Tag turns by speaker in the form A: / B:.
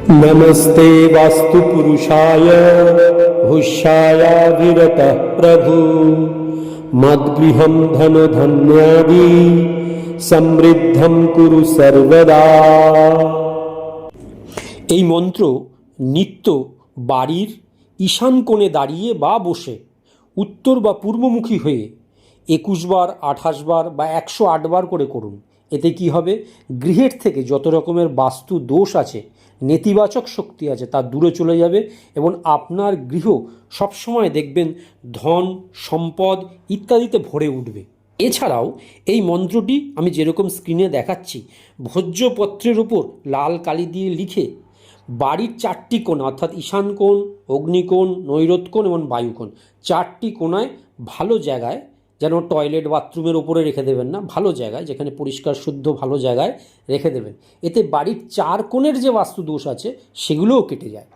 A: नमस्ते वास्तुपुरुषाय हुष्यायाभिरतः प्रभु मद्गृहं धनधान्यादि समृद्धं कुरु सर्वदा। এই মন্ত্র নিত্য বাড়ির ঈশান কোণে দাঁড়িয়ে বা বসে উত্তর বা পূর্বমুখী হয়ে 21 বার 28 বার বা 108 বার করে করুন। এতে কি হবে, গৃহের থেকে যত রকমের বাস্তু দোষ আছে, নেতিবাচক শক্তি আছে, তা দূরে চলে যাবে এবং আপনার গৃহ সবসময় দেখবেন ধন সম্পদ ইত্যাদিতে ভরে উঠবে। এছাড়াও এই মন্ত্রটি আমি যেরকম স্ক্রিনে দেখাচ্ছি, ভোজ্যপত্রের ওপর লাল কালি দিয়ে লিখে বাড়ির 4টি কোণ অর্থাৎ ঈশান কোণ, অগ্নিকোণ, নৈরথ কোণ এবং বায়ুকোণ 4টি কোণায় ভালো জায়গায়, যেন টয়লেট বাথরুমের ওপরে রেখে দেবেন না, ভালো জায়গায় যেখানে পরিষ্কার শুদ্ধ ভালো জায়গায় রেখে দেবেন। এতে বাড়ির 4 কোণের যে বাস্তু দোষ আছে সেগুলোও কেটে যায়।